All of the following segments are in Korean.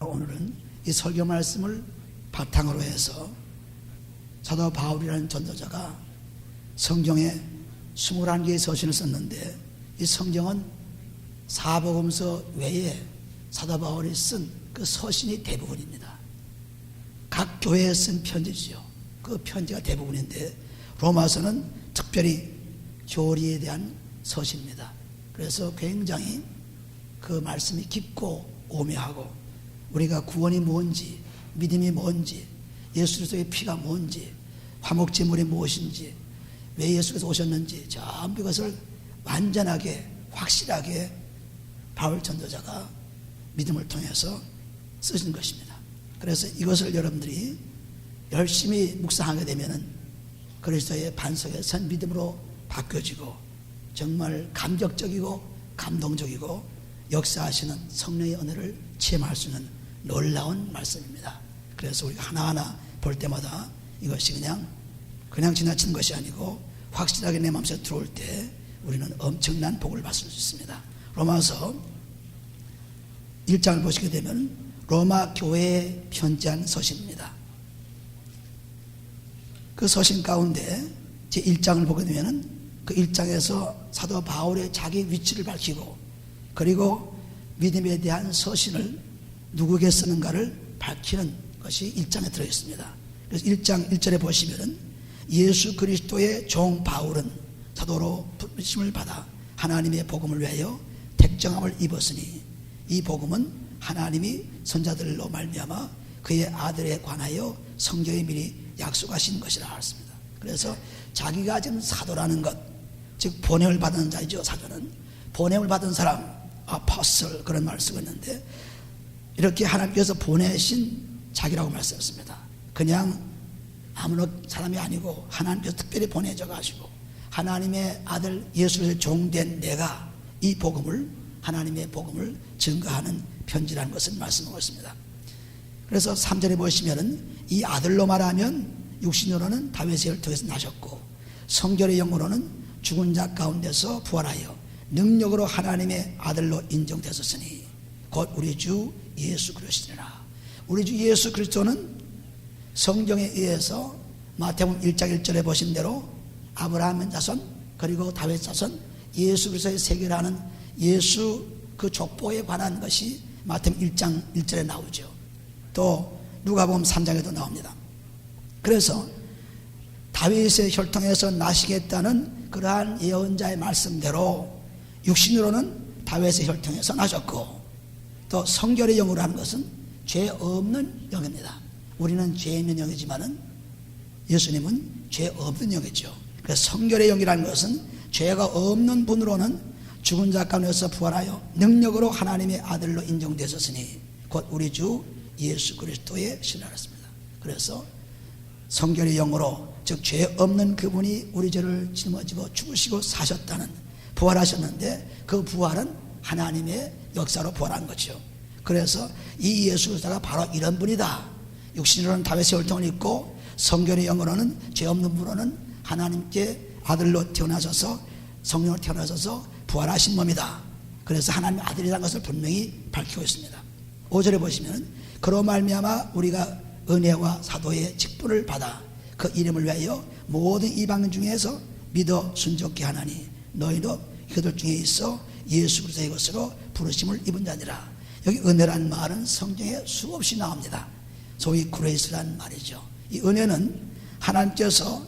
오늘은 이 설교 말씀을 바탕으로 해서 사도 바울이라는 전도자가 성경에 21개의 서신을 썼는데, 이 성경은 사복음서 외에 사도 바울이 쓴 그 서신이 대부분입니다. 각 교회에 쓴 편지지요. 그 편지가 대부분인데, 로마서는 특별히 교리에 대한 서신입니다. 그래서 굉장히 그 말씀이 깊고 오묘하고, 우리가 구원이 뭔지, 믿음이 뭔지, 예수 그리스도의 피가 뭔지, 화목제물이 무엇인지, 왜 예수께서 오셨는지, 전부 이것을 완전하게 확실하게 바울 전도자가 믿음을 통해서 쓰신 것입니다. 그래서 이것을 여러분들이 열심히 묵상하게 되면은 그리스도의 반석에 선 믿음으로 바뀌어지고, 정말 감격적이고 감동적이고 역사하시는 성령의 은혜를 체험할 수 있는 놀라운 말씀입니다. 그래서 우리가 하나하나 볼 때마다 이것이 그냥 지나치는 것이 아니고 확실하게 내 마음속에 들어올 때 우리는 엄청난 복을 받을 수 있습니다. 로마서 1장을 보시게 되면 로마 교회에 편지한 서신입니다. 그 서신 가운데 제 1장을 보게 되면 그 1장에서 사도 바울의 자기 위치를 밝히고, 그리고 믿음에 대한 서신을 누구에게 쓰는가를 밝히는 것이 1장에 들어있습니다. 그래서 1장 1절에 보시면 예수 그리스도의 종 바울은 사도로 부르심을 받아 하나님의 복음을 위하여 택정함을 입었으니, 이 복음은 하나님이 선자들로 말미암아 그의 아들에 관하여 성경에 미리 약속하신 것이라 했습니다. 그래서 자기가 지금 사도라는 것, 즉 보냄을 받은 자이죠. 사도는 보냄을 받은 사람, 아포스톨, 그런 말을 쓰고 있는데, 이렇게 하나님께서 보내신 자기라고 말씀했습니다. 그냥 아무나 사람이 아니고 하나님께서 특별히 보내져 가지고 하나님의 아들 예수의 종된 내가 이 복음을, 하나님의 복음을 증거하는 편지라는 것을 말씀하고 있습니다. 그래서 3절에 보시면은 이 아들로 말하면 육신으로는 다윗의 혈통에서 나셨고 성결의 영으로는 죽은 자 가운데서 부활하여 능력으로 하나님의 아들로 인정되셨으니 곧 우리 주 예수 그리스도니라. 우리 주 예수 그리스도는 성경에 의해서 마태복음 1장 1절에 보신 대로 아브라함의 자손, 그리고 다윗 자손, 예수 그리스도의 세계라는 예수 그 족보에 관한 것이 마태복음 1장 1절에 나오죠. 또 누가복음 3장에도 나옵니다. 그래서 다윗의 혈통에서 나시겠다는 그러한 예언자의 말씀대로 육신으로는 다윗의 혈통에서 나셨고, 또 성결의 영으로 하는 것은 죄 없는 영입니다. 우리는 죄 있는 영이지만은 예수님은 죄 없는 영이죠. 그래서 성결의 영이라는 것은 죄가 없는 분으로는 죽은 자 가운데서 부활하여 능력으로 하나님의 아들로 인정되셨으니 곧 우리 주 예수 그리스도의 신하였습니다. 그래서 성결의 영으로, 즉 죄 없는 그분이 우리 죄를 짊어지고 죽으시고 사셨다는, 부활하셨는데 그 부활은 하나님의 역사로 부활한 거죠. 그래서 이 예수 그리스도가 바로 이런 분이다. 육신으로는 다윗의 혈통을 입고 성결의 영으로는 죄 없는 분으로는 하나님께 아들로 태어나셔서 성령으로 태어나셔서 부활하신 몸이다. 그래서 하나님의 아들이라는 것을 분명히 밝히고 있습니다. 5절에 보시면 그로 말미암아 우리가 은혜와 사도의 직분을 받아 그 이름을 위하여 모든 이방 중에서 믿어 순종케 하나니 너희도 그들 중에 있어 예수 그리스도의 것으로 부르심을 입은 자니라. 여기 은혜란 말은 성경에 수없이 나옵니다. 소위 그레이스란 말이죠. 이 은혜는 하나님께서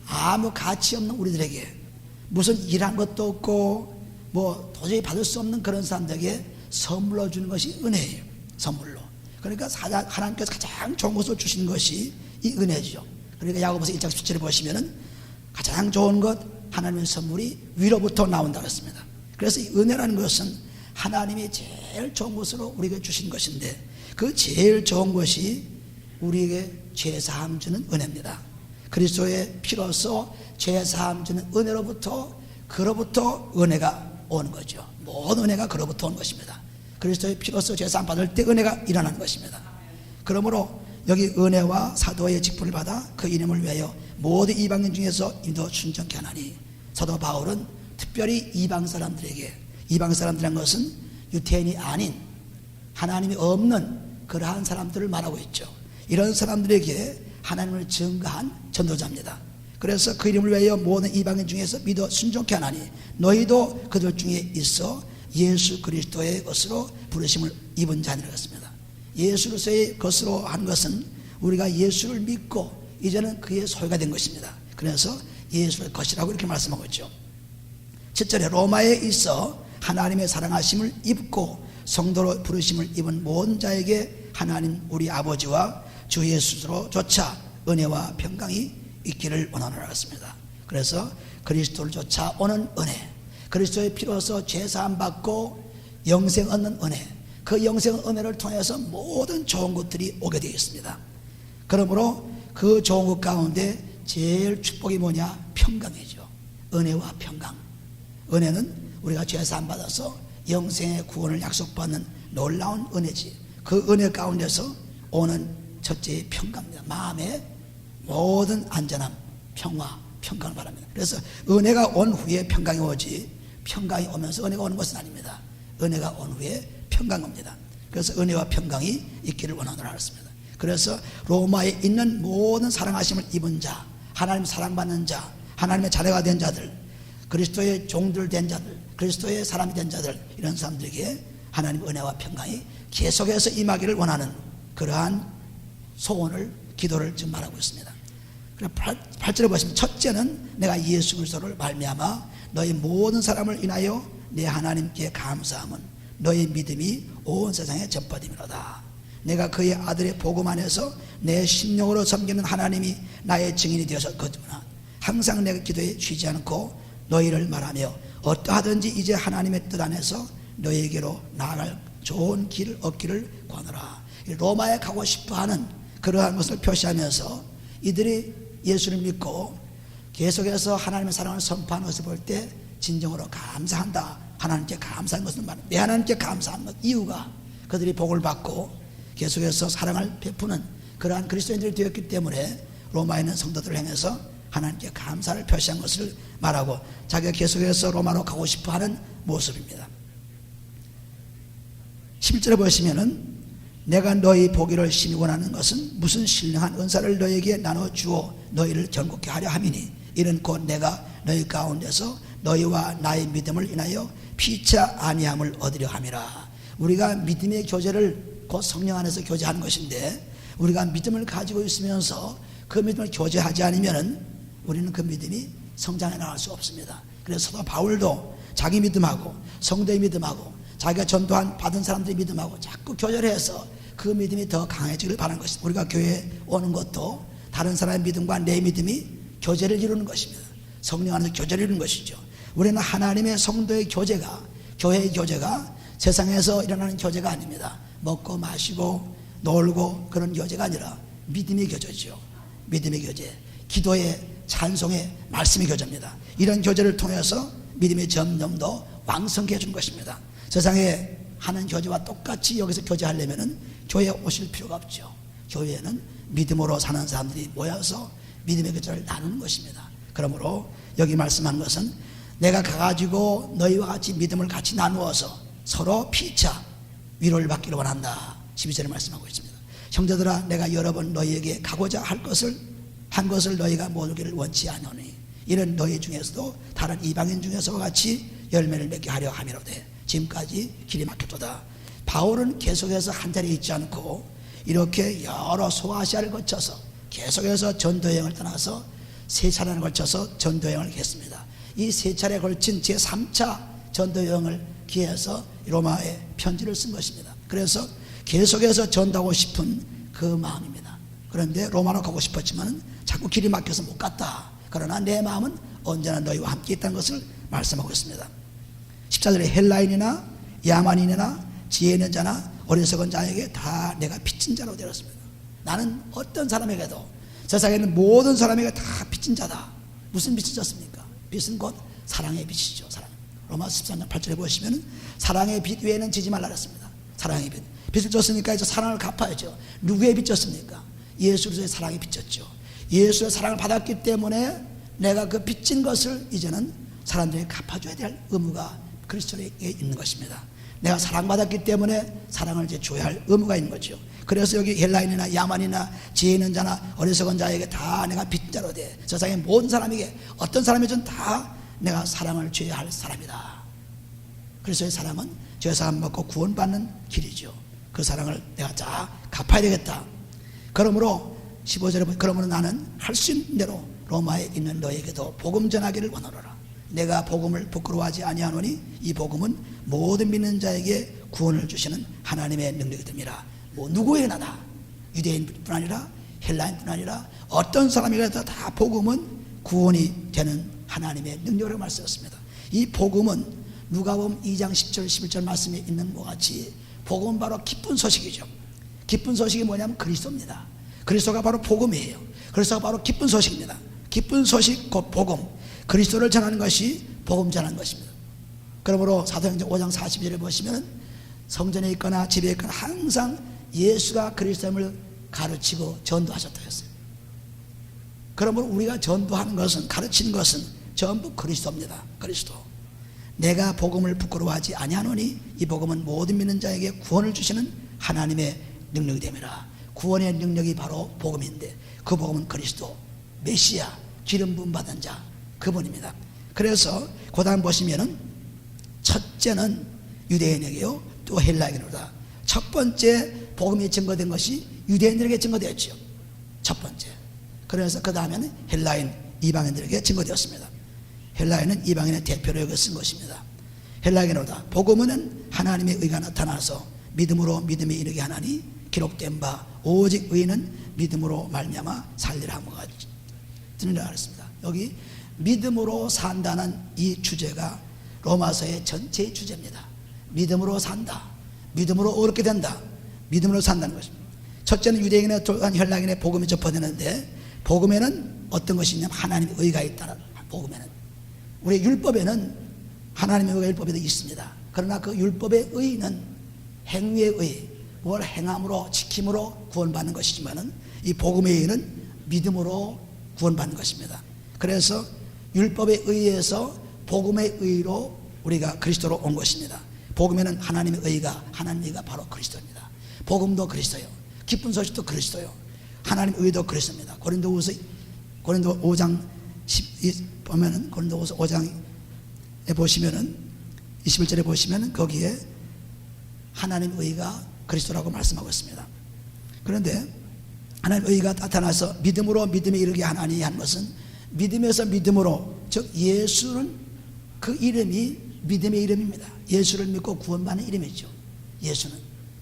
아무 가치 없는 우리들에게, 무슨 일한 것도 없고 뭐 도저히 받을 수 없는 그런 사람들에게 선물로 주는 것이 은혜예요. 선물로. 그러니까 하나님께서 가장 좋은 것을 주신 것이 이 은혜죠. 그러니까 야고보서 1장 17절에 보시면은 가장 좋은 것, 하나님의 선물이 위로부터 나온다고 했습니다. 그래서 이 은혜라는 것은 하나님이 제일 좋은 것으로 우리에게 주신 것인데, 그 제일 좋은 것이 우리에게 죄사함 주는 은혜입니다. 그리스도의 피로써 죄사함 주는 은혜로부터, 그로부터 은혜가 오는 거죠. 모든 은혜가 그로부터 오는 것입니다. 그리스도의 피로써 죄사함 받을 때 은혜가 일어나는 것입니다. 그러므로 여기 은혜와 사도의 직분을 받아 그 이름을 위하여 모든 이방인 중에서 인도 순종케 하나니, 사도 바울은 특별히 이방 사람들에게, 이방 사람들이란 것은 유태인이 아닌 하나님이 없는 그러한 사람들을 말하고 있죠. 이런 사람들에게 하나님을 증거한 전도자입니다. 그래서 그 이름을 위하여 모든 이방인 중에서 믿어 순종케 하나니 너희도 그들 중에 있어 예수 그리스도의 것으로 부르심을 입은 자니라 했습니다. 예수로서의 것으로 한 것은 우리가 예수를 믿고 이제는 그의 소유가 된 것입니다. 그래서 예수의 것이라고 이렇게 말씀하고 있죠. 7절에 로마에 있어 하나님의 사랑하심을 입고 성도로 부르심을 입은 모든 자에게 하나님 우리 아버지와 주 예수로 조차 은혜와 평강이 있기를 원하노라 했습니다. 그래서 그리스도를 쫓아 오는 은혜, 그리스도의 피로서 죄사함 받고 영생 얻는 은혜, 그 영생 은혜를 통해서 모든 좋은 것들이 오게 되어 있습니다. 그러므로 그 좋은 것 가운데 제일 축복이 뭐냐? 평강이죠. 은혜와 평강. 은혜는 우리가 죄사함 받아서 영생의 구원을 약속받는 놀라운 은혜지. 그 은혜 가운데서 오는 첫째의 평강입니다. 마음의 모든 안전함, 평화, 평강을 바랍니다. 그래서 은혜가 온 후에 평강이 오지 평강이 오면서 은혜가 오는 것은 아닙니다. 은혜가 온 후에 평강이 옵니다. 그래서 은혜와 평강이 있기를 원하노라 했습니다. 그래서 로마에 있는 모든 사랑하심을 입은 자, 하나님 사랑받는 자, 하나님의 자녀가 된 자들, 그리스도의 종들 된 자들, 그리스도의 사람이 된 자들, 이런 사람들에게 하나님 은혜와 평강이 계속해서 임하기를 원하는 그러한 소원을, 기도를 지금 말하고 있습니다. 8절에 보시면 첫째는 내가 예수 그리스도를 말미암아 너희 모든 사람을 인하여 내 하나님께 감사함은 너희 믿음이 온 세상에 전파됨이로다. 내가 그의 아들의 복음 안에서 내 심령으로 섬기는 하나님이 나의 증인이 되어서 거듭나 항상 내 기도에 쉬지 않고 너희를 말하며 어떠하든지 이제 하나님의 뜻 안에서 너희에게로 나아갈 좋은 길을 얻기를 권하라. 로마에 가고 싶어하는 그러한 것을 표시하면서 이들이 예수를 믿고 계속해서 하나님의 사랑을 선포하는 것을 볼 때 진정으로 감사한다. 하나님께 감사한 것은 말입니다. 내 하나님께 감사한 것 이유가 그들이 복을 받고 계속해서 사랑을 베푸는 그러한 그리스도인들이 되었기 때문에 로마에 있는 성도들을 향해서 하나님께 감사를 표시한 것을 말하고 자기가 계속해서 로마로 가고 싶어하는 모습입니다. 11절에 보시면은 내가 너희 보기를 심히 원하는 것은 무슨 신령한 은사를 너희에게 나눠주어 너희를 전국케 하려 함이니 이는 곧 내가 너희 가운데서 너희와 나의 믿음을 인하여 피차 아니함을 얻으려 함이라. 우리가 믿음의 교제를 곧 성령 안에서 교제하는 것인데 우리가 믿음을 가지고 있으면서 그 믿음을 교제하지 않으면 우리는 그 믿음이 성장해 나갈 수 없습니다. 그래서 사도 바울도 자기 믿음하고 성도의 믿음하고 자기가 전도한 받은 사람들의 믿음하고 자꾸 교제를 해서 그 믿음이 더 강해지기를 바라는 것입니다. 우리가 교회에 오는 것도 다른 사람의 믿음과 내 믿음이 교제를 이루는 것입니다. 성령 안에서 교제를 이루는 것이죠. 우리는 하나님의 성도의 교제가, 교회의 교제가 세상에서 일어나는 교제가 아닙니다. 먹고 마시고 놀고 그런 교제가 아니라 믿음의 교제죠. 믿음의 교제, 기도의 찬송의 말씀의 교제입니다. 이런 교제를 통해서 믿음이 점점 더 왕성케 해준 것입니다. 세상에 하는 교제와 똑같이 여기서 교제하려면 교회에 오실 필요가 없죠. 교회에는 믿음으로 사는 사람들이 모여서 믿음의 교제를 나누는 것입니다. 그러므로 여기 말씀한 것은 내가 가가지고 너희와 같이 믿음을 같이 나누어서 서로 피차 위로를 받기를 원한다. 12절에 말씀하고 있습니다. 형제들아 내가 여러 번 너희에게 가고자 한 것을 너희가 모르기를 원치 않으니 이는 너희 중에서도 다른 이방인 중에서와 같이 열매를 맺게 하려 함이로되 지금까지 길이 막혔도다. 바울은 계속해서 한 자리에 있지 않고 이렇게 여러 소아시아를 거쳐서 계속해서 전도여행을 떠나서 세 차례에 걸쳐서 전도여행을 했습니다. 이 세 차례에 걸친 제3차 전도여행을 기해서 로마에 편지를 쓴 것입니다. 그래서 계속해서 전도하고 싶은 그 마음입니다. 그런데 로마로 가고 싶었지만 자꾸 길이 막혀서 못 갔다. 그러나 내 마음은 언제나 너희와 함께 있다는 것을 말씀하고 있습니다. 14절에 헬라인이나 야만인이나 지혜 있는 자나 어리석은 자에게 다 내가 빚진 자로 되었습니다. 나는 어떤 사람에게도 세상에 있는 모든 사람에게 다 빚진 자다. 무슨 빚을 졌습니까? 빚은 곧 사랑의 빚이죠. 사랑. 로마 13장 8절에 보시면 사랑의 빚 외에는 지지 말라 그랬습니다. 사랑의 빚. 빚을 졌으니까 이제 사랑을 갚아야죠. 누구의 빚 졌습니까? 예수 그리스도의 사랑이 빚졌죠. 예수의 사랑을 받았기 때문에 내가 그 빚진 것을 이제는 사람들에게 갚아줘야 될 의무가 그리스도에게 있는 것입니다. 내가 사랑받았기 때문에 사랑을 이제 줘야 할 의무가 있는 거죠. 그래서 여기 헬라인이나 야만이나 지혜 있는 자나 어리석은 자에게 다 내가 빚진 자로 돼. 세상의 모든 사람에게 어떤 사람이든 다 내가 사랑을 줘야 할 사람이다. 그리스도의 사랑은 죄사함 받고 구원받는 길이죠. 그 사랑을 내가 다 갚아야 되겠다. 그러므로 15절에 보면 그러므로 나는 할 수 있는 대로 로마에 있는 너에게도 복음 전하기를 원하노라. 내가 복음을 부끄러워하지 아니하노니 이 복음은 모든 믿는 자에게 구원을 주시는 하나님의 능력이 됨이라. 뭐 누구에게나 다 유대인뿐 아니라 헬라인뿐 아니라 어떤 사람에게도 다 복음은 구원이 되는 하나님의 능력으로 말씀했습니다. 이 복음은 누가복음 2장 10절 11절 말씀에 있는 것 같이 복음은 바로 기쁜 소식이죠. 기쁜 소식이 뭐냐면 그리스도입니다. 그리스도가 바로 복음이에요. 그리스도가 바로 기쁜 소식입니다. 기쁜 소식 곧 복음, 그리스도를 전하는 것이 복음 전하는 것입니다. 그러므로 사도행전 5장 40절에 보시면 성전에 있거나 집에 있거나 항상 예수가 그리스도임을 가르치고 전도하셨다 했어요. 그러므로 우리가 전도하는 것은, 가르치는 것은 전부 그리스도입니다. 그리스도. 내가 복음을 부끄러워하지 아니하노니 이 복음은 모든 믿는 자에게 구원을 주시는 하나님의 능력이 됨이라. 구원의 능력이 바로 복음인데 그 복음은 그리스도, 메시아, 기름 부음 받은 자, 그분입니다. 그래서 그 다음 보시면은 첫째는 유대인에게요 또 헬라인으로다. 첫 번째 복음이 증거된 것이 유대인들에게 증거되었죠. 첫 번째. 그래서 그 다음에는 헬라인, 이방인들에게 증거되었습니다. 헬라인은 이방인의 대표로 여겨 쓴 것입니다. 헬라인으로다. 복음은 하나님의 의가 나타나서 믿음으로 믿음에 이르게 하나니 기록된 바 오직 의인은 믿음으로 말미암아 살리라 한 것같이 드리라 했습니다. 여기 믿음으로 산다는 이 주제가 로마서의 전체의 주제입니다. 믿음으로 산다. 믿음으로 어렵게 된다. 믿음으로 산다는 것입니다. 첫째는 유대인의 또한 헬라인의 복음이 접어드는데 복음에는 어떤 것이 있냐면 하나님의 의가 있다는 복음에는. 우리 율법에는 하나님의 의가 율법에도 있습니다. 그러나 그 율법의 의는 행위의 의, 뭘 행함으로 지킴으로 구원받는 것이지만은 이 복음의 의는 믿음으로 구원받는 것입니다. 그래서 율법에 의해서 복음의 의로 우리가 그리스도로 온 것입니다. 복음에는 하나님의 의가 바로 그리스도입니다. 복음도 그리스도요, 기쁜 소식도 그리스도요, 하나님의 의도 그리스도입니다. 고린도 5장 10 보면은 고린도후서 5장에 보시면은 21절에 보시면은 거기에 하나님의 의가 그리스도라고 말씀하고 있습니다. 그런데 하나님의 의가 나타나서 믿음으로 믿음에 이르게 하나니 한 것은 믿음에서 믿음으로, 즉 예수는 그 이름이 믿음의 이름입니다. 예수를 믿고 구원받는 이름이죠.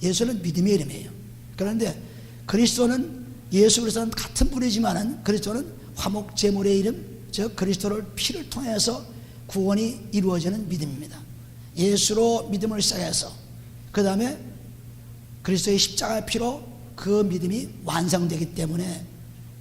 예수는 믿음의 이름이에요. 그런데 그리스도는 예수 그리스도는 같은 분이지만은 그리스도는 화목제물의 이름, 즉 그리스도를 피를 통해서 구원이 이루어지는 믿음입니다. 예수로 믿음을 시작해서 그 다음에 그리스도의 십자가의 피로 그 믿음이 완성되기 때문에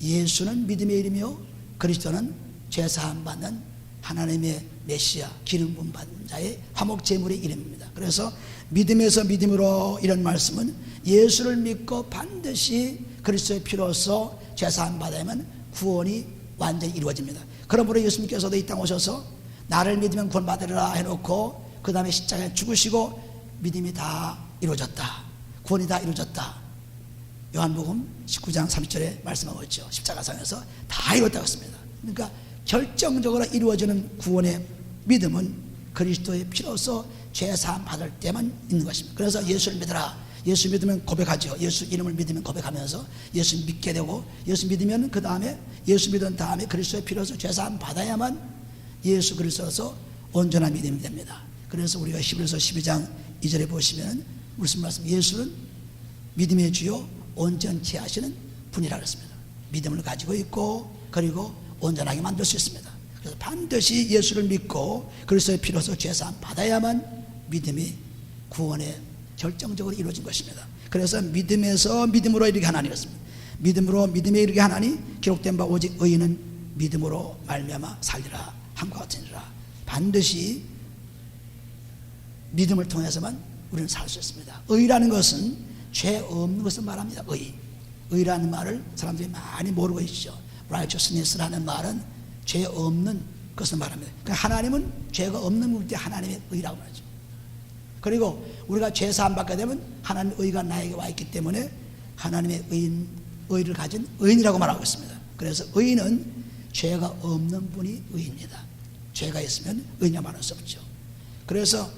예수는 믿음의 이름이요 그리스도는 죄사함 받는 하나님의 메시아, 기름 부음 받은 자의 화목제물의 이름입니다. 그래서 믿음에서 믿음으로 이런 말씀은 예수를 믿고 반드시 그리스도의 피로서 죄사함 받으면 구원이 완전히 이루어집니다. 그러므로 예수님께서도 이 땅 오셔서 나를 믿으면 구원받으리라 해놓고 그 다음에 십자가에 죽으시고 믿음이 다 이루어졌다, 구원이 다 이루어졌다, 요한복음 19장 30절에 말씀하고 있죠. 십자가상에서 다 이루었다고 했습니다. 그러니까 결정적으로 이루어지는 구원의 믿음은 그리스도의 피로서 죄사함 받을 때만 있는 것입니다. 그래서 예수를 믿으라. 예수 믿으면 고백하죠. 예수 이름을 믿으면 고백하면서 예수 믿게 되고, 예수 믿으면 그 다음에 예수 믿은 다음에 그리스도의 피로서 죄사함 받아야만 예수 그리스도로서 온전한 믿음이 됩니다. 그래서 우리가 히브리서 12장 2절에 보시면 무슨 말씀? 예수는 믿음의 주요 온전케 하시는 분이라고 했습니다. 믿음을 가지고 있고 그리고 온전하게 만들 수 있습니다. 그래서 반드시 예수를 믿고 그리스도의 피로서 죄사함 받아야만 믿음이 구원에 결정적으로 이루어진 것입니다. 그래서 믿음에서 믿음으로 이르게 하나니 였습니다. 믿음으로 믿음에 이르게 하나니 기록된 바 오직 의인은 믿음으로 말미암아 살리라 함과 같으니라. 반드시 믿음을 통해서만 우리는 살 수 있습니다. 의라는 것은 죄 없는 것을 말합니다. 의라는 말을 사람들이 많이 모르고 있죠. righteousness라는 말은 죄 없는 것을 말합니다. 그러니까 하나님은 죄가 없는 분이 하나님의 의라고 말하죠. 그리고 우리가 죄 사함 받게 되면 하나님의 의가 나에게 와 있기 때문에 하나님의 의를 가진 의인이라고 말하고 있습니다. 그래서 의인은 죄가 없는 분이 의인입니다. 죄가 있으면 의인이라 말할 수 없죠. 그래서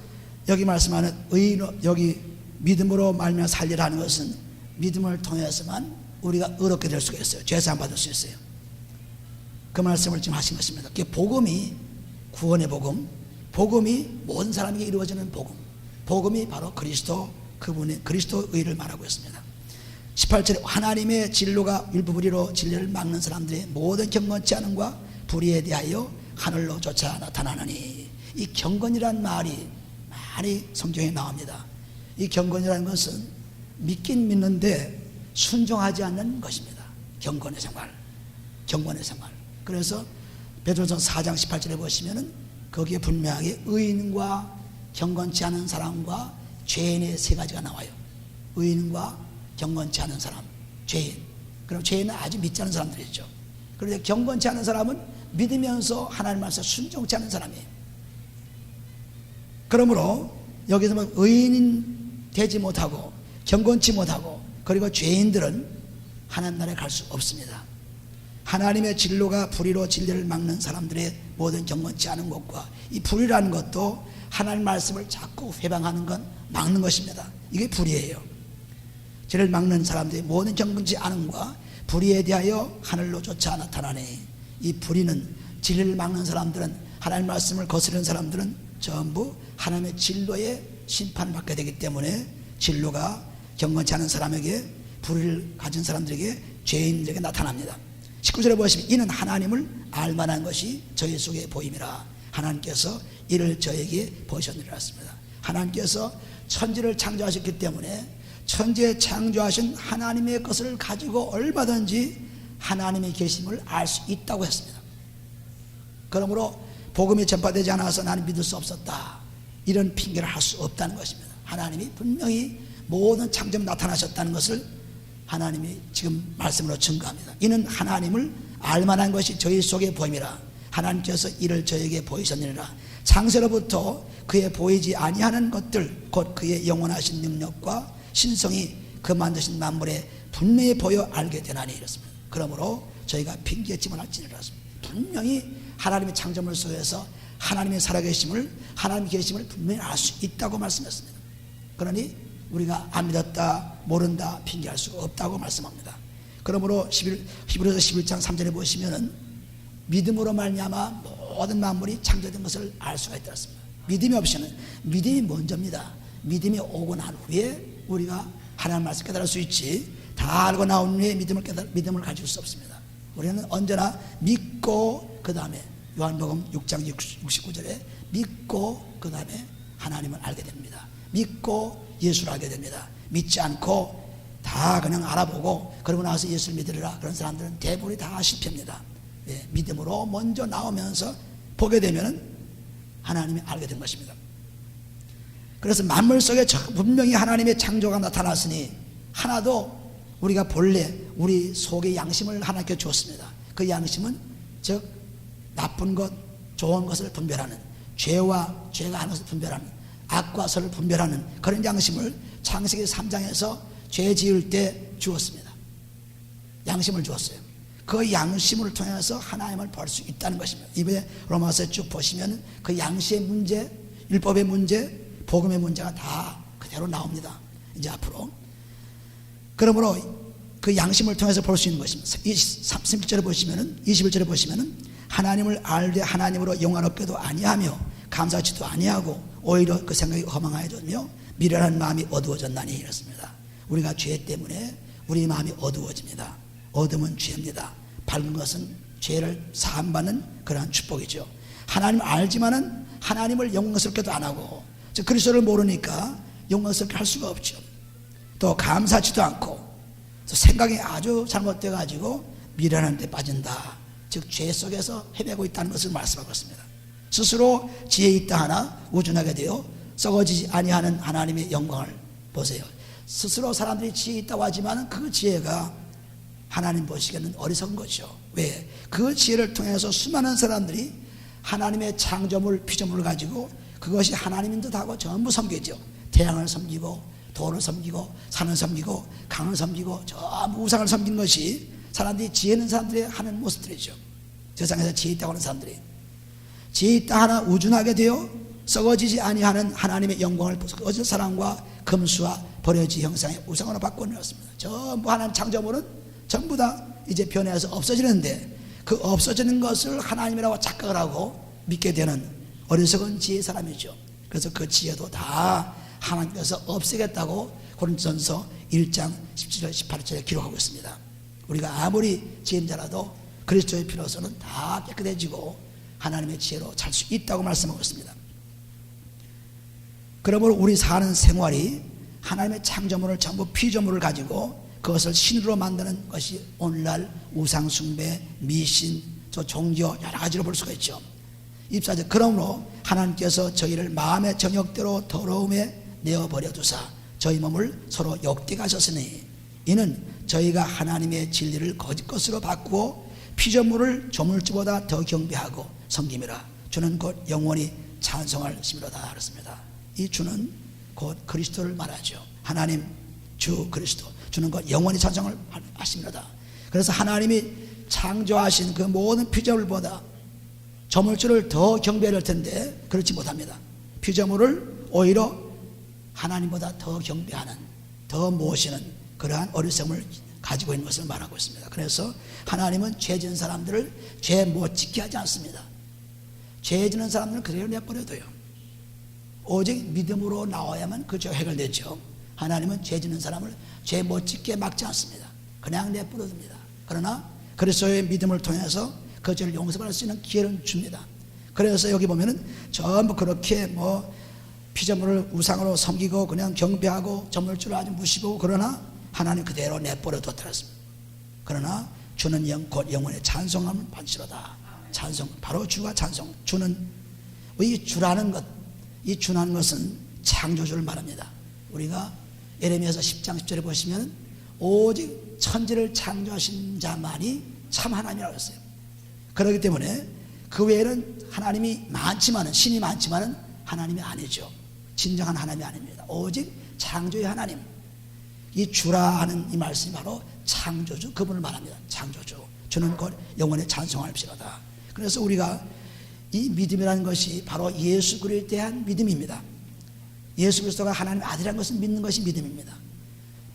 여기 말씀하는 의인, 여기 믿음으로 말미암아 살리라 하는 것은 믿음을 통해서만 우리가 의롭게 될 수가 있어요. 죄 사함 받을 수 있어요. 그 말씀을 지금 하신 것입니다. 그게 복음이 구원의 복음, 복음이 모든 사람에게 이루어지는 복음, 복음이 바로 그리스도, 그분의 그리스도 의를 말하고 있습니다. 18절에 하나님의 진로가 율법으로 진리를 막는 사람들의 모든 경건치 않음과 불의에 대하여 하늘로 쫓아 나타나느니, 이 경건이란 말이 많이 성경에 나옵니다. 이 경건이라는 것은 믿긴 믿는데 순종하지 않는 것입니다. 경건의 생활, 경건의 생활. 그래서 베드로전서 4장 18절에 보시면은 거기에 분명하게 의인과 경건치 않은 사람과 죄인의 세 가지가 나와요. 의인과 경건치 않은 사람, 죄인. 그럼 죄인은 아주 믿지 않은 사람들이죠. 그런데 경건치 않은 사람은 믿으면서 하나님 말씀에 순종치 않은 사람이에요. 그러므로 여기서 뭐 의인 되지 못하고 경건치 못하고 그리고 죄인들은 하나님 나라에 갈 수 없습니다. 하나님의 진로가 불의로 진리를 막는 사람들의 모든 경건치 않은 것과 이 불의라는 것도 하나님 말씀을 자꾸 회방하는 건 막는 것입니다. 이게 불의예요. 진리를 막는 사람들의 모든 경건치 않음과 불의에 대하여 하늘로 쫓아 나타나네. 이 불의는, 진리를 막는 사람들은, 하나님 말씀을 거스르는 사람들은 전부 하나님의 진로에 심판을 받게 되기 때문에 진로가 경건치 않은 사람에게, 불의를 가진 사람들에게, 죄인들에게 나타납니다. 19절에 보시면 이는 하나님을 알만한 것이 저희 속에 보임이라. 하나님께서 이를 저에게 보셨느니라 했습니다. 하나님께서 천지를 창조하셨기 때문에 천지에 창조하신 하나님의 것을 가지고 얼마든지 하나님의 계심을 알 수 있다고 했습니다. 그러므로 복음이 전파되지 않아서 나는 믿을 수 없었다, 이런 핑계를 할 수 없다는 것입니다. 하나님이 분명히 모든 창조에 나타나셨다는 것을 하나님이 지금 말씀으로 증거합니다. 이는 하나님을 알만한 것이 저희 속에 보임이라. 하나님께서 이를 저에게 보이셨느니라. 창세로부터 그의 보이지 아니하는 것들, 곧 그의 영원하신 능력과 신성이 그 만드신 만물에 분명히 보여 알게 되나니 이렇습니다. 그러므로 저희가 핑계치만 할지니라. 분명히 하나님의 창조물 속에서 하나님의 살아계심을, 하나님의 계심을 분명히 알 수 있다고 말씀했습니다. 그러니 우리가 안 믿었다, 모른다, 핑계할 수가 없다고 말씀합니다. 그러므로 히브리서 11장 3절에 보시면은 믿음으로 말미암아 모든 만물이 창조된 것을 알 수가 있다 했습니다. 믿음이 없이는, 믿음이 먼저입니다. 믿음이 오고 난 후에 우리가 하나님 말씀 깨달을 수 있지, 다 알고 나온 후에 믿음을 가질 수 없습니다. 우리는 언제나 믿고 그 다음에 요한복음 6장 69절에 믿고 그 다음에 하나님을 알게 됩니다. 믿고 예수를 알게 됩니다. 믿지 않고 다 그냥 알아보고 그러고 나서 예수를 믿으리라, 그런 사람들은 대부분이 다 실패입니다. 예, 믿음으로 먼저 나오면서 보게 되면 하나님이 알게 된 것입니다. 그래서 만물 속에 분명히 하나님의 창조가 나타났으니 하나도 우리가 본래 우리 속의 양심을 하나님께 주었습니다. 그 양심은 즉 나쁜 것, 좋은 것을 분별하는, 죄와 죄가 아닌 것을 분별하는, 악과 선을 분별하는 그런 양심을 창세기 3장에서 죄 지을 때 주었습니다. 양심을 주었어요. 그 양심을 통해서 하나님을 볼 수 있다는 것입니다. 이번에 로마서에 쭉 보시면 그 양심의 문제, 율법의 문제, 복음의 문제가 다 그대로 나옵니다. 이제 앞으로. 그러므로 그 양심을 통해서 볼 수 있는 것입니다. 31절에 보시면은, 21절에 보시면은 하나님을 알되 하나님으로 영화롭게도 아니하며 감사치도 아니하고 오히려 그 생각이 허망하여졌며 미련한 마음이 어두워졌나니 이렇습니다. 우리가 죄 때문에 우리 마음이 어두워집니다. 어둠은 죄입니다. 밝은 것은 죄를 사함받는 그러한 축복이죠. 하나님을 알지만은 하나님을 영광스럽게도 안 하고, 즉 그리스도를 모르니까 영광스럽게 할 수가 없죠. 또 감사치도 않고, 또 생각이 아주 잘못돼 가지고 미련한 데 빠진다, 즉 죄 속에서 헤매고 있다는 것을 말씀하고 있습니다. 스스로 지혜 있다 하나 우준하게 되어 썩어지지 아니하는 하나님의 영광을 보세요. 스스로 사람들이 지혜 있다고 하지만 그 지혜가 하나님 보시기에는 어리석은 거죠. 왜? 그 지혜를 통해서 수많은 사람들이 하나님의 창조물, 피조물을 가지고 그것이 하나님인 듯하고 전부 섬기죠. 태양을 섬기고 돌을 섬기고 산을 섬기고 강을 섬기고 전부 우상을 섬기는 것이 사람들이 지혜 있는 사람들이 하는 모습들이죠. 세상에서 지혜 있다고 하는 사람들이 지혜 있다 하나 우준하게 되어 썩어지지 아니하는 하나님의 영광을 어진 사람과 금수와 버려지 형상의 우상으로 바꿔놓았습니다. 전부 하나님 창조물은 전부 다 이제 변해서 없어지는데 그 없어지는 것을 하나님이라고 착각을 하고 믿게 되는 어리석은 지혜의 사람이죠. 그래서 그 지혜도 다 하나님께서 없애겠다고 고린도전서 1장 17절 18절에 기록하고 있습니다. 우리가 아무리 지혜자라도 그리스도의 피로서는 다 깨끗해지고 하나님의 지혜로 살 수 있다고 말씀하고 있습니다. 그러므로 우리 사는 생활이 하나님의 창조물을 전부 피조물을 가지고 그것을 신으로 만드는 것이 오늘날 우상숭배, 미신, 종교 여러 가지로 볼 수가 있죠. 입사적 그러므로 하나님께서 저희를 마음의 정욕대로 더러움에 내어버려 두사 저희 몸을 서로 욕되게 하셨으니 이는 저희가 하나님의 진리를 거짓 것으로 바꾸고 피조물을 조물주보다 더 경배하고 섬김이라. 주는 곧 영원히 찬송할 심이로다 그랬습니다. 이 주는 곧 그리스도를 말하죠. 하나님 주 그리스도 주는 것 영원히 찬송을 하십니다. 그래서 하나님이 창조하신 그 모든 피조물보다 조물주를 더 경배할 텐데 그렇지 못합니다. 피조물을 오히려 하나님보다 더 경배하는, 더 모시는 그러한 어리석음을 가지고 있는 것을 말하고 있습니다. 그래서 하나님은 죄 지은 사람들을 죄 못 지게 하지 않습니다. 죄 지는 사람들은 그대로 내버려둬요. 오직 믿음으로 나와야만 그 죄가 해결되죠. 하나님은 죄 지는 사람을 죄 못 짓게 막지 않습니다. 그냥 내버려둡니다. 그러나 그리스도의 믿음을 통해서 그 죄를 용서할 수 있는 기회를 줍니다. 그래서 여기 보면은 전부 그렇게 피조물을 우상으로 섬기고 그냥 경배하고 조물주를 아주 무시고 그러나 하나님 그대로 내버려뒀다 했습니다. 그러나 주는 곧 영원의 찬송함을 받으시로다. 찬송, 바로 주가 찬송. 주는 이 주라는 것, 이 주라는 것은 창조주를 말합니다. 우리가 예레미야서 10장 10절에 보시면 오직 천지를 창조하신 자만이 참 하나님이라고 했어요. 그렇기 때문에 그 외에는 하나님이 많지만은, 신이 많지만은 하나님이 아니죠. 진정한 하나님이 아닙니다. 오직 창조의 하나님, 이 주라 하는 이 말씀이 바로 창조주, 그분을 말합니다. 창조주, 주는 곧 영원히 찬송할지로다. 그래서 우리가 이 믿음이라는 것이 바로 예수 그리스도에 대한 믿음입니다. 예수 그리스도가 하나님의 아들이라는 것을 믿는 것이 믿음입니다.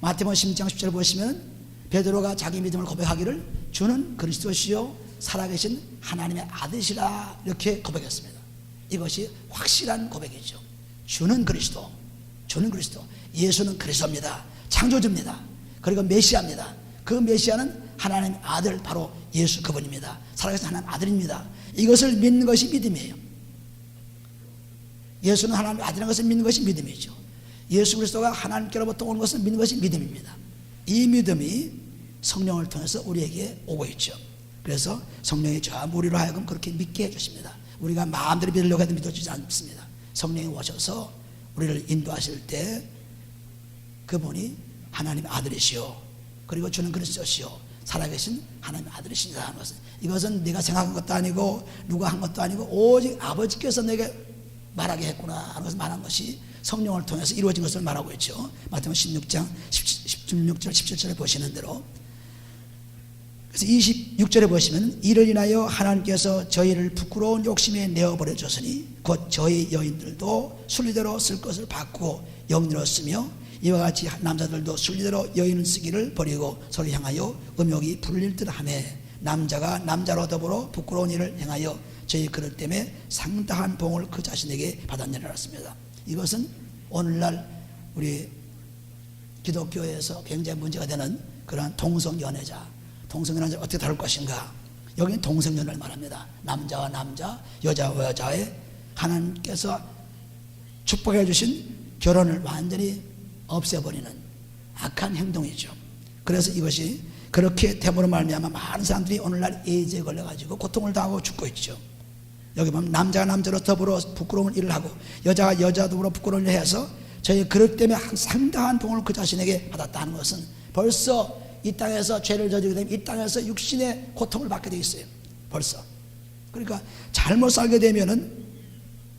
마태복음 16장 10절을 보시면 베드로가 자기 믿음을 고백하기를 주는 그리스도시요 살아계신 하나님의 아들이시라 이렇게 고백했습니다. 이것이 확실한 고백이죠. 주는 그리스도, 주는 그리스도, 예수는 그리스도입니다. 창조주입니다. 그리고 메시아입니다. 그 메시아는 하나님의 아들, 바로 예수 그분입니다. 살아계신 하나님의 아들입니다. 이것을 믿는 것이 믿음이에요. 예수는 하나님의 아들인 것을 믿는 것이 믿음이죠. 예수 그리스도가 하나님께로부터 온 것을 믿는 것이 믿음입니다. 이 믿음이 성령을 통해서 우리에게 오고 있죠. 그래서 성령이 전부 우리로 하여금 그렇게 믿게 해주십니다. 우리가 마음대로 믿으려고 해도 믿어지지 않습니다. 성령이 오셔서 우리를 인도하실 때 그분이 하나님의 아들이시오, 그리고 주는 그리스도시오, 살아계신 하나님의 아들이시다 하는 것은, 이것은 내가 생각한 것도 아니고 누가 한 것도 아니고 오직 아버지께서 내게 말하게 했구나 하는 것을 말한 것이 성령을 통해서 이루어진 것을 말하고 있죠. 마태복음 16장 16절 17절에 보시는 대로. 그래서 26절에 보시면 이를 인하여 하나님께서 저희를 부끄러운 욕심에 내어버려 줬으니 곧 저희 여인들도 순리대로 쓸 것을 바꾸고 영리로 쓰며 이와 같이 남자들도 순리대로 여인을 쓰기를 버리고 서로 향하여 음욕이 불릴 듯 하매 남자가 남자로 더불어 부끄러운 일을 행하여 저희 그릇 때문에 상당한 봉을 그 자신에게 받았느니라 했습니다. 이것은 오늘날 우리 기독교에서 굉장히 문제가 되는 그러한 동성연애자, 동성연애자를 어떻게 다룰 것인가. 여기는 동성연애를 말합니다. 남자와 남자, 여자와 여자의 하나님께서 축복해 주신 결혼을 완전히 없애버리는 악한 행동이죠. 그래서 이것이 그렇게 됨으로 말미암아 많은 사람들이 오늘날 에이즈에 걸려가지고 고통을 당하고 죽고 있죠. 여기 보면 남자가 남자로 더불어 부끄러운 일을 하고 여자가 여자 더불어 부끄러운 일을 해서 저희 그릇 때문에 상당한 봉을 그 자신에게 받았다는 것은 벌써 이 땅에서 죄를 저지르게 되면 이 땅에서 육신의 고통을 받게 되어 있어요. 벌써. 그러니까 잘못 살게 되면은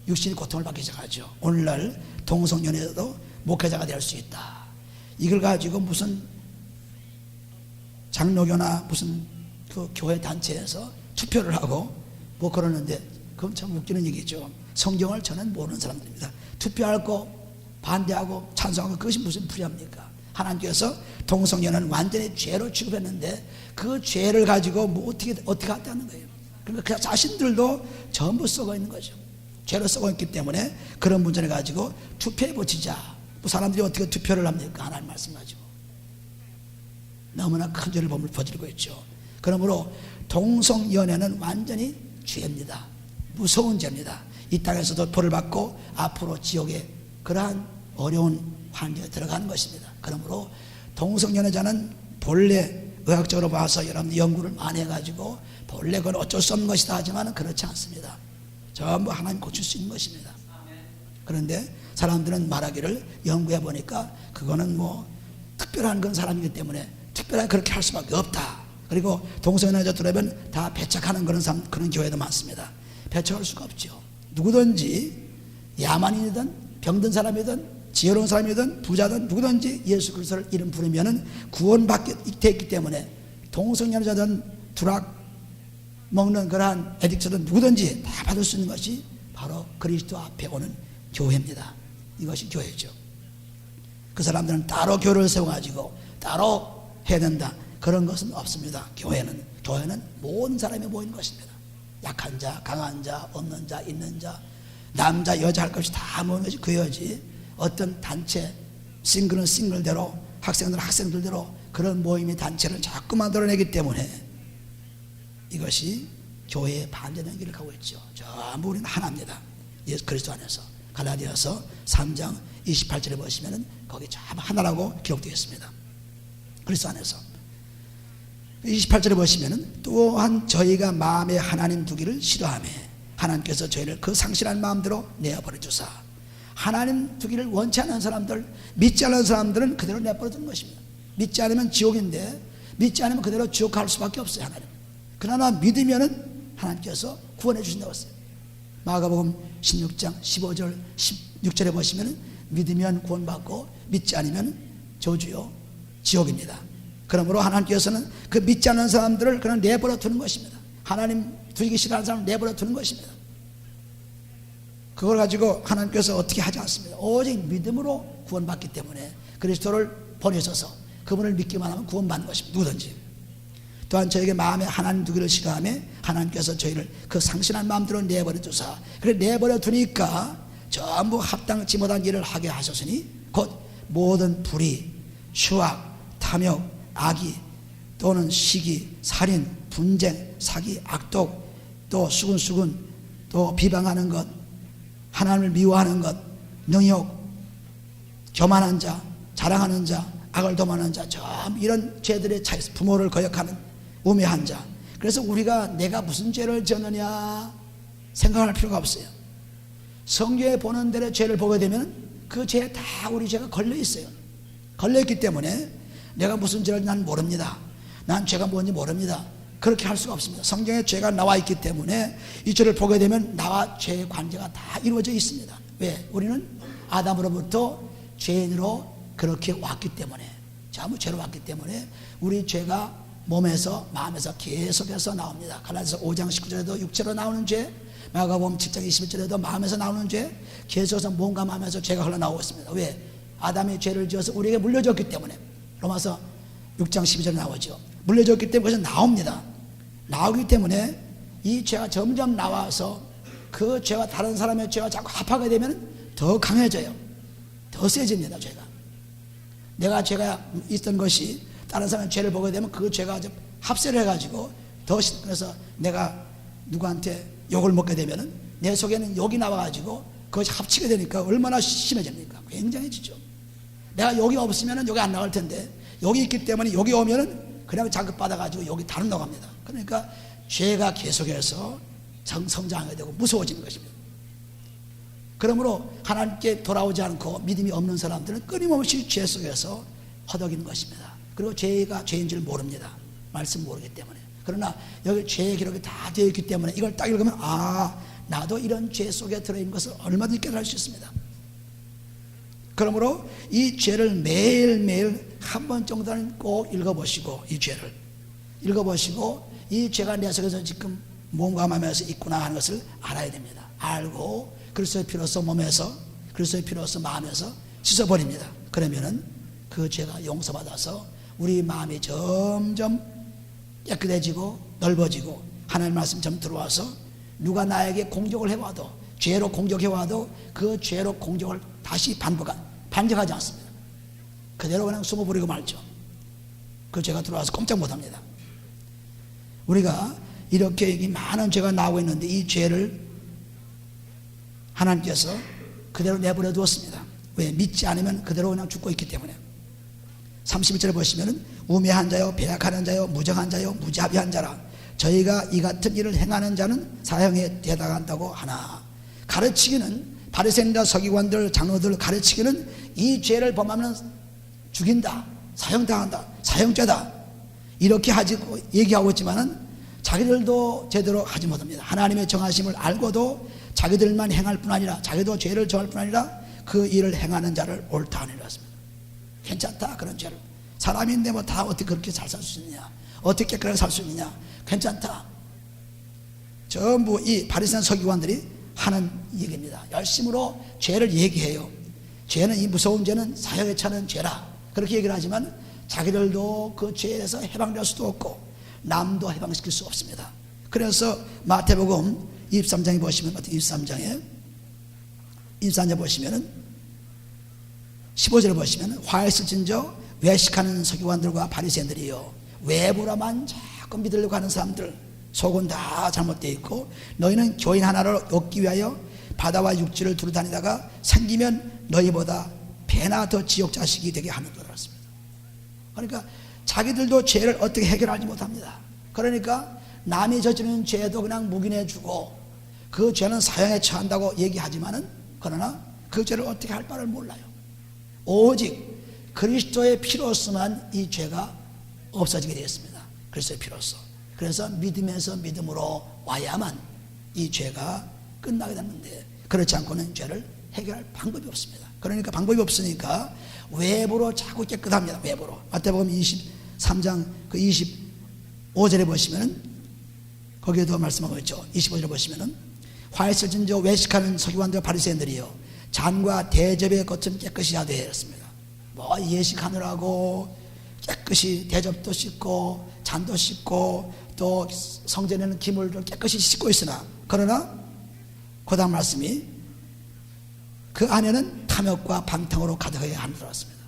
육신의 고통을 받기 시작하죠. 오늘날 동성연애도 목회자가 될 수 있다. 이걸 가지고 무슨 장로교나 무슨 그 교회 단체에서 투표를 하고 뭐 그러는데 그건 참 웃기는 얘기죠. 성경을 저는 모르는 사람들입니다. 투표하고 반대하고 찬성하고 그것이 무슨 불의합니까? 하나님께서 동성연애는 완전히 죄로 취급했는데 그 죄를 가지고 뭐 어떻게 했다는 거예요. 그러니까 그 자신들도 전부 썩어 있는 거죠. 죄로 썩어 있기 때문에 그런 문제를 가지고 투표해 보치자. 뭐 사람들이 어떻게 투표를 합니까? 하나님 말씀 가지고. 너무나 큰 죄를 범을저지르고 있죠. 그러므로 동성연애는 완전히 죄입니다. 무서운 죄입니다. 이 땅에서도 벌을 받고 앞으로 지옥에 그러한 어려운 환경에 들어가는 것입니다. 그러므로 동성연애자는 본래 의학적으로 봐서 여러분 연구를 많이 해가지고 본래 그건 어쩔 수 없는 것이다 하지만 그렇지 않습니다. 전부 하나님 고칠 수 있는 것입니다. 그런데 사람들은 말하기를 연구해 보니까 그거는 뭐 특별한 그런 사람이기 때문에 특별하게 그렇게 할 수밖에 없다. 그리고 동성연애자 들어오면 다 배척하는 그런 교회도 많습니다. 배척할 수가 없죠. 누구든지 야만인이든 병든 사람이든 지혜로운 사람이든 부자든 누구든지 예수 그리스도를 이름 부르면은 구원받게 됐기 때문에 동성연애자든 두락 먹는 그러한 에딕트든 누구든지 다 받을 수 있는 것이 바로 그리스도 앞에 오는 교회입니다. 이것이 교회죠. 그 사람들은 따로 교회를 세워가지고 따로 해야 된다 그런 것은 없습니다. 교회는 모든 사람이 모이는 것입니다. 약한 자, 강한 자, 없는 자, 있는 자, 남자, 여자 할 것 없이 다 모이는 것이 교회지. 어떤 단체, 싱글은 싱글대로, 학생들은 학생들대로 그런 모임의 단체를 자꾸 만들어내기 때문에 이것이 교회의 반대되는 길을 가고 있죠. 전부 우리는 하나입니다. 예수 그리스도 안에서. 갈라디아서 3장 28절에 보시면은 거기 전부 하나라고 기록되어 있습니다. 그리스도 안에서. 28절에 보시면은 또한 저희가 마음에 하나님 두기를 싫어하며 하나님께서 저희를 그 상실한 마음대로 내어버려 주사. 하나님 두기를 원치 않는 사람들, 믿지 않는 사람들은 그대로 내버려 두는 것입니다. 믿지 않으면 지옥인데 믿지 않으면 그대로 지옥 갈 수밖에 없어요. 하나님. 그러나 믿으면은 하나님께서 구원해 주신다고 했어요. 마가복음 16장 15절 16절에 보시면은 믿으면 구원받고 믿지 않으면 저주요 지옥입니다. 그러므로 하나님께서는 그 믿지 않는 사람들을 그냥 내버려 두는 것입니다. 하나님 두기 싫어하는 사람을 내버려 두는 것입니다. 그걸 가지고 하나님께서 어떻게 하지 않습니다. 오직 믿음으로 구원받기 때문에 그리스도를 보내셔서 그분을 믿기만 하면 구원받는 것입니다. 누구든지. 또한 저에게 마음에 하나님 두기를 싫어하며 하나님께서 저희를 그 상실한 마음대로 내버려 두사. 그래 내버려 두니까 전부 합당치 못한 일을 하게 하셨으니 곧 모든 불의, 추악, 탐욕, 악의 또는 시기, 살인, 분쟁, 사기, 악독 또 수근수근 또 비방하는 것 하나님을 미워하는 것, 능욕, 교만한 자, 자랑하는 자, 악을 도모하는 자, 전 이런 죄들의 차에서 부모를 거역하는 우매한 자. 그래서 우리가 내가 무슨 죄를 지었느냐 생각할 필요가 없어요. 성경에 보는 대로 죄를 보게 되면 그 죄에 다 우리 죄가 걸려 있어요. 걸려 있기 때문에 내가 무슨 죄를 난 모릅니다. 난 죄가 뭔지 모릅니다. 그렇게 할 수가 없습니다. 성경에 죄가 나와 있기 때문에 이 죄를 보게 되면 나와 죄의 관계가 다 이루어져 있습니다. 왜? 우리는 아담으로부터 죄인으로 그렇게 왔기 때문에 전부 죄로 왔기 때문에 우리 죄가 몸에서 마음에서 계속해서 나옵니다. 갈라디아서 5장 19절에도 육체로 나오는 죄, 마가복음 7장 21절에도 마음에서 나오는 죄, 계속해서 몸과 마음에서 죄가 흘러나오고 있습니다. 왜? 아담이 죄를 지어서 우리에게 물려줬기 때문에. 로마서 6장 12절에 나오죠. 물려줬기 때문에 그것은 나옵니다. 나오기 때문에 이 죄가 점점 나와서 그 죄와 다른 사람의 죄와 자꾸 합하게 되면 더 강해져요. 더 세집니다. 죄가. 내가 죄가 있던 것이 다른 사람의 죄를 보게 되면 그 죄가 합세를 해가지고 더 그래서 내가 누구한테 욕을 먹게 되면은 내 속에는 욕이 나와가지고 그것이 합치게 되니까 얼마나 심해집니까? 굉장해지죠. 내가 욕이 없으면은 욕이 안 나갈 텐데 욕이 있기 때문에 욕이 오면은 그냥 자극받아가지고 욕이 다른 나갑니다. 그러니까 죄가 계속해서 성장하게 되고 무서워지는 것입니다. 그러므로 하나님께 돌아오지 않고 믿음이 없는 사람들은 끊임없이 죄 속에서 허덕이는 것입니다. 그리고 죄가 죄인 줄 모릅니다. 말씀 모르기 때문에. 그러나 여기 죄의 기록이 다 되어 있기 때문에 이걸 딱 읽으면 나도 이런 죄 속에 들어있는 것을 얼마든지 깨달을 수 있습니다. 그러므로 이 죄를 매일매일 한 번 정도는 꼭 읽어보시고, 이 죄를 읽어보시고 이 죄가 내 속에서 지금 몸감하면서 있구나 하는 것을 알아야 됩니다. 알고 그리스도의 피로써 몸에서, 그리스도의 피로써 마음에서 씻어버립니다. 그러면은 그 죄가 용서받아서 우리 마음이 점점 깨끗해지고 넓어지고 하나님의 말씀 좀 들어와서 누가 나에게 공격을 해와도, 죄로 공격해와도 그 죄로 공격을 다시 반격하지 않습니다. 그대로 그냥 숨어버리고 말죠. 그 죄가 들어와서 꼼짝 못합니다. 우리가 이렇게 많은 죄가 나오고 있는데 이 죄를 하나님께서 그대로 내버려 두었습니다. 왜? 믿지 않으면 그대로 그냥 죽고 있기 때문에. 31절에 보시면은 우매한 자요, 배약하는 자요, 무정한 자요, 무자비한 자라 저희가 이 같은 일을 행하는 자는 사형에 대당한다고 하나. 가르치기는, 바리새인과 서기관들, 장로들 가르치기는 이 죄를 범하면 죽인다, 사형당한다, 사형죄다 이렇게 얘기하고 있지만은 자기들도 제대로 하지 못합니다. 하나님의 정하심을 알고도 자기들만 행할 뿐 아니라, 자기도 죄를 정할 뿐 아니라 그 일을 행하는 자를 옳다 하느니라 했습니다. 괜찮다, 그런 죄를. 사람인데 뭐 다 어떻게 그렇게 잘 살 수 있느냐, 어떻게 깨끗하게 살 수 있느냐, 괜찮다. 전부 이 바리새인 서기관들이 하는 얘기입니다. 열심으로 죄를 얘기해요. 죄는, 이 무서운 죄는 사형에 차는 죄라 그렇게 얘기를 하지만 자기들도 그 죄에서 해방될 수도 없고 남도 해방시킬 수 없습니다. 그래서 마태복음 23장에 보시면, 23장에 보시면은 15절에 보시면 화했을진저 외식하는 서기관들과 바리새인들이요, 외부로만 자꾸 믿으려고 하는 사람들, 속은 다 잘못되어 있고 너희는 교인 하나를 얻기 위하여 바다와 육지를 두루다니다가 생기면 너희보다 배나 더 지옥 자식이 되게 하는 것 같습니다. 그러니까 자기들도 죄를 어떻게 해결하지 못합니다. 그러니까 남이 저지르는 죄도 그냥 묵인해 주고 그 죄는 사형에 처한다고 얘기하지만은, 그러나 그 죄를 어떻게 할 바를 몰라요. 오직 그리스도의 피로서만 이 죄가 없어지게 되었습니다. 그리스도의 피로서. 그래서 믿음에서 믿음으로 와야만 이 죄가 끝나게 되는데, 그렇지 않고는 죄를 해결할 방법이 없습니다. 그러니까 방법이 없으니까 외부로 자꾸 깨끗합니다. 외부로. 마태복음 23장 그 25절에 보시면은 거기에도 말씀하고 있죠. 25절에 보시면은 화했을진저 외식하는 서기관들과 바리새인들이요, 잔과 대접의 것은 깨끗이 하되 했습니다. 뭐 예식하느라고 깨끗이 대접도 씻고 잔도 씻고 또 성전에는 기물도 깨끗이 씻고 있으나, 그러나 그 다음 말씀이 그 안에는 탐욕과 방탕으로 가득하게 함들었습니다.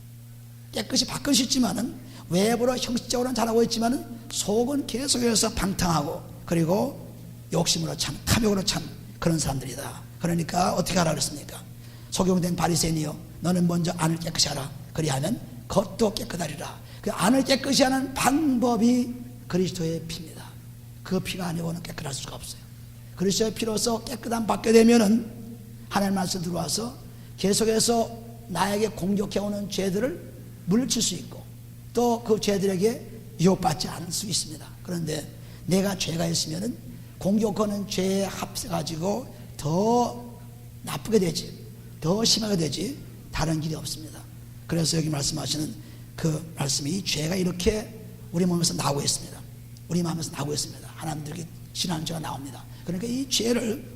깨끗이 밖은 씻지만은 외부로 형식적으로는 잘하고 있지만은 속은 계속해서 방탕하고 그리고 욕심으로 찬, 탐욕으로 찬 그런 사람들이다. 그러니까 어떻게 하라 그랬습니까? 속용된 바리새인이여, 너는 먼저 안을 깨끗이 하라. 그리하면 겉도 깨끗하리라. 그 안을 깨끗이 하는 방법이 그리스도의 피입니다. 그 피가 아니고는 깨끗할 수가 없어요. 그리스도의 피로서 깨끗함 받게 되면은 하나님 말씀 들어와서 계속해서 나에게 공격해오는 죄들을 물리칠 수 있고 또 그 죄들에게 유혹받지 않을 수 있습니다. 그런데 내가 죄가 있으면은 공격하는 죄에 합해가지고 더 나쁘게 되지, 더 심하게 되지 다른 길이 없습니다. 그래서 여기 말씀하시는 그 말씀이, 죄가 이렇게 우리 몸에서 나오고 있습니다. 우리 마음에서 나오고 있습니다. 하나님들에게 신하는 죄가 나옵니다. 그러니까 이 죄를,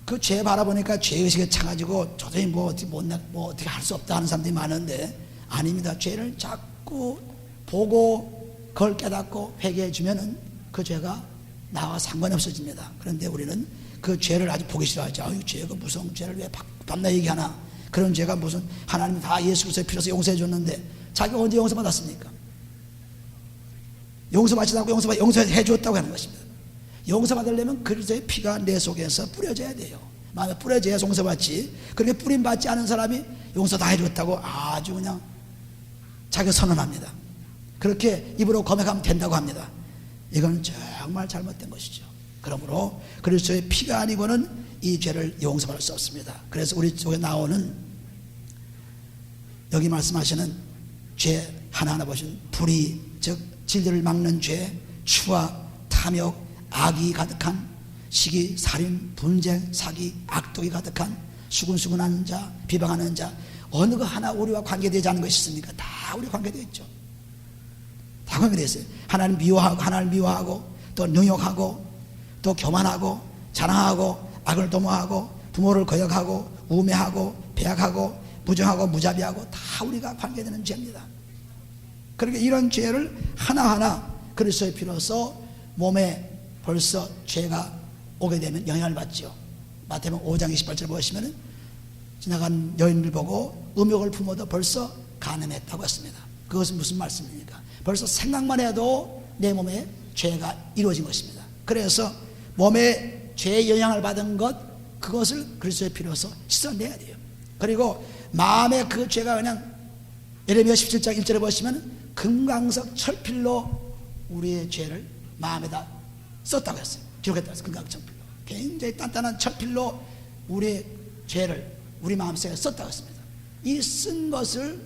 그 죄 바라보니까 죄의식에 차가지고 도저히 뭐 어떻게 할 수 없다 하는 사람들이 많은데 아닙니다. 죄를 자꾸 보고 그걸 깨닫고 회개해 주면은 그 죄가 나와 상관이 없어집니다. 그런데 우리는 그 죄를 아주 보기 싫어하죠. 아유, 죄가 무서운 죄를 왜 밤낮 얘기하나. 그런 죄가 무슨, 하나님이 다 예수 그리스도의 피로서 용서해 줬는데 자기가 언제 용서받았습니까? 용서받지 않고 용서해 줬다고 하는 것입니다. 용서받으려면 그리스도의 피가 내 속에서 뿌려져야 돼요. 마음에 뿌려져야 용서받지. 그렇게 뿌림받지 않은 사람이 용서 다 해줬다고 아주 그냥 자기가 선언합니다. 그렇게 입으로 고백하면 된다고 합니다. 이건 정말 잘못된 것이죠. 그러므로 그리스도의 피가 아니고는 이 죄를 용서받을 수 없습니다. 그래서 우리 속에 나오는 여기 말씀하시는 죄 하나하나 보시면 불의, 즉 진리를 막는 죄, 추악, 탐욕, 악이 가득한 시기, 살인, 분쟁, 사기, 악독이 가득한 수군수군하는 자, 비방하는 자, 어느 거 하나 우리와 관계되지 않은 것이 있습니까? 다 우리 관계되어 있죠. 다 관계되어 있어요. 하나님 미워하고 또 능욕하고 또 교만하고 자랑하고 악을 도모하고 부모를 거역하고 우매하고 배약하고 부정하고 무자비하고 다 우리가 관계되는 죄입니다. 그러니까 이런 죄를 하나하나 그리스도의 피로써 몸에 벌써 죄가 오게 되면 영향을 받죠. 마태복음 5장 28절 보시면 지나간 여인을 보고 음욕을 품어도 벌써 간음했다고 했습니다. 그것은 무슨 말씀입니까? 벌써 생각만 해도 내 몸에 죄가 이루어진 것입니다. 그래서 몸에 죄의 영향을 받은 것, 그것을 그리스도의 피로써 씻어내야 돼요. 그리고 마음에 그 죄가 그냥 예레미야 17장 1절에 보시면 금강석 철필로 우리의 죄를 마음에다 썼다고 했어요. 기록했다고 했어요. 금강석 철필로 굉장히 단단한 철필로 우리의 죄를 우리 마음속에 썼다고 했습니다. 이 쓴 것을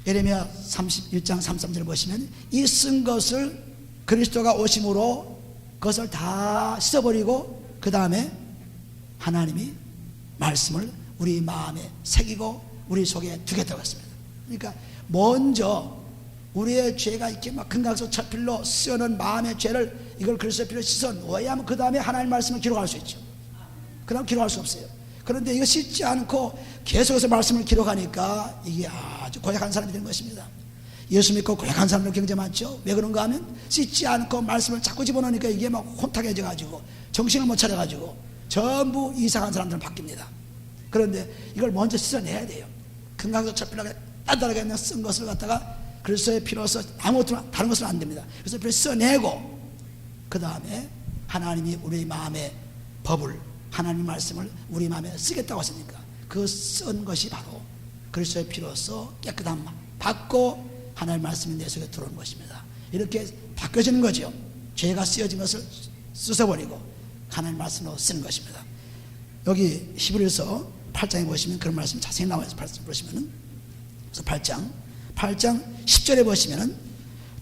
예레미야 31장 33절을 보시면 이 쓴 것을 그리스도가 오심으로 그것을 다 씻어버리고 그 다음에 하나님이 말씀을 우리 마음에 새기고 우리 속에 두겠다고 했습니다. 그러니까 먼저 우리의 죄가 이렇게 막 금강석 철필로 쓰여놓은 마음의 죄를 이걸 그리스도의 피로 씻어놓아야 하면 그 다음에 하나님의 말씀을 기록할 수 있죠. 그 다음 기록할 수 없어요. 그런데 이거 씻지 않고 계속해서 말씀을 기록하니까 이게 아주 고약한 사람이 되는 것입니다. 예수 믿고 고약한 사람들 굉장히 많죠. 왜 그런가 하면 씻지 않고 말씀을 자꾸 집어넣으니까 이게 막 혼탁해져 가지고 정신을 못 차려 가지고 전부 이상한 사람들은 바뀝니다. 그런데 이걸 먼저 씻어내야 돼요. 금강석 철필하게 단단하게 그냥 쓴 것을 갖다가 그리스도의 피로서 아무것도 다른 것은 안 됩니다. 그래서 피로 써내고 그 다음에 하나님이 우리 마음의 법을 하나님 말씀을 우리 마음에 쓰겠다고 하시니까 그 쓴 것이 바로 그리스도의 피로서 깨끗함 받고 하나님 말씀이 내 속에 들어오는 것입니다. 이렇게 바뀌어지는 거죠. 죄가 쓰여진 것을 씻어버리고 하나님 말씀으로 쓰는 것입니다. 여기 히브리서 8장에 보시면 그런 말씀이 자세히 나와 있어요. 8장 보시면은 그래서 8장 10절에 보시면은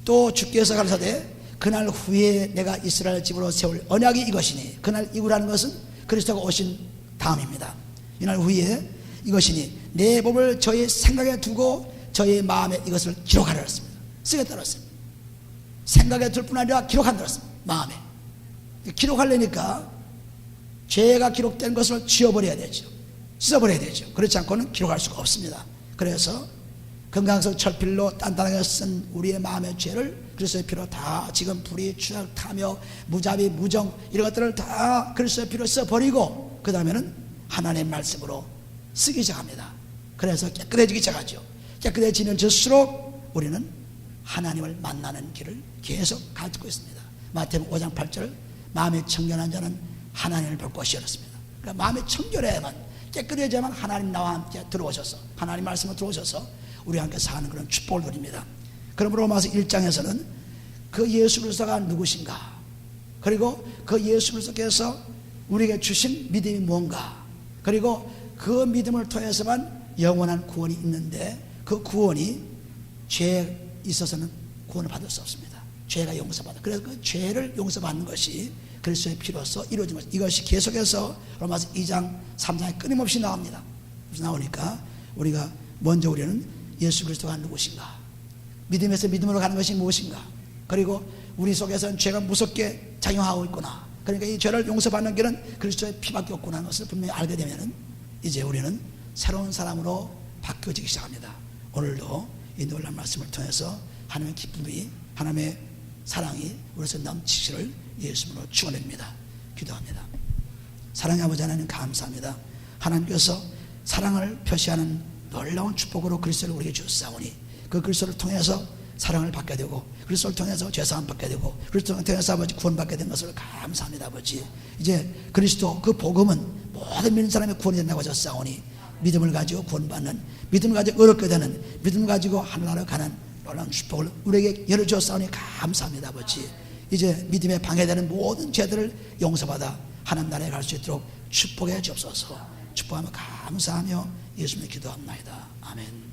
또 주께서 가라사대 그날 후에 내가 이스라엘 집으로 세울 언약이 이것이니, 그날 이후라는 것은 그리스도가 오신 다음입니다. 이날 후에 이것이니 내 법을 저의 생각에 두고 저의 마음에 이것을 기록하라 했습니다. 쓰겠다고 했습니다. 생각에 둘 뿐 아니라 기록한다고 했습니다. 마음에 기록하려니까 죄가 기록된 것을 지워버려야 되죠. 씻어버려야 되죠. 그렇지 않고는 기록할 수가 없습니다. 그래서 금강석 철필로 단단하게 쓴 우리의 마음의 죄를 그리스도의 피로 다 지금 불의, 추악, 탐욕, 무자비, 무정 이런 것들을 다 그리스도의 피로 써버리고 그 다음에는 하나님의 말씀으로 쓰기 시작합니다. 그래서 깨끗해지기 시작하죠. 깨끗해지는 질수록 우리는 하나님을 만나는 길을 계속 가지고 있습니다. 마태복음 5장 8절 마음이 청결한 자는 하나님을 볼 것이 어렵습니다. 그러니까 마음이 청결해야만 깨끗해져야만 하나님 나와 함께 들어오셔서 하나님 말씀을 들어오셔서 우리와 함께 사는 그런 축복을 누립니다. 그러므로 로마서 1장에서는 그 예수 그리스도가 누구신가, 그리고 그 예수 그리스도께서 우리에게 주신 믿음이 뭔가, 그리고 그 믿음을 통해서만 영원한 구원이 있는데 그 구원이 죄에 있어서는 구원을 받을 수 없습니다. 죄가 용서받아. 그래서 그 죄를 용서받는 것이 그리스도의 피로서 이루어진 것. 이것이 계속해서 로마서 2장 3장에 끊임없이 나옵니다. 나오니까 우리가 먼저 우리는 예수 그리스도가 누구신가, 믿음에서 믿음으로 가는 것이 무엇인가, 그리고 우리 속에서는 죄가 무섭게 작용하고 있구나, 그러니까 이 죄를 용서받는 길은 그리스도의 피밖에 없구나 하는 것을 분명히 알게 되면 이제 우리는 새로운 사람으로 바뀌어지기 시작합니다. 오늘도 이 놀라운 말씀을 통해서 하나님의 기쁨이, 하나님의 사랑이 우리에서 넘치기를 예수님으로 축원합니다. 기도합니다. 사랑의 아버지 하나님 감사합니다. 하나님께서 사랑을 표시하는 놀라운 축복으로 그리스도를 우리에게 주셨사오니 그 그리스도를 통해서 사랑을 받게 되고 그리스도를 통해서 죄사함 받게 되고 그리스도를 통해서 아버지 구원받게 된 것을 감사합니다. 아버지 이제 그리스도 그 복음은 모든 믿는 사람이 구원이 된다고 하셨사오니 믿음을 가지고 구원받는, 믿음을 가지고 의롭게 되는, 믿음을 가지고 하늘나라로 가는 놀라운 축복을 우리에게 열어주셨사오니 감사합니다. 아버지 이제 믿음에 방해되는 모든 죄들을 용서받아 하나님 나라에 갈 수 있도록 축복해 주옵소서. 축복하며 감사하며 예수님의 기도합니다. 아멘.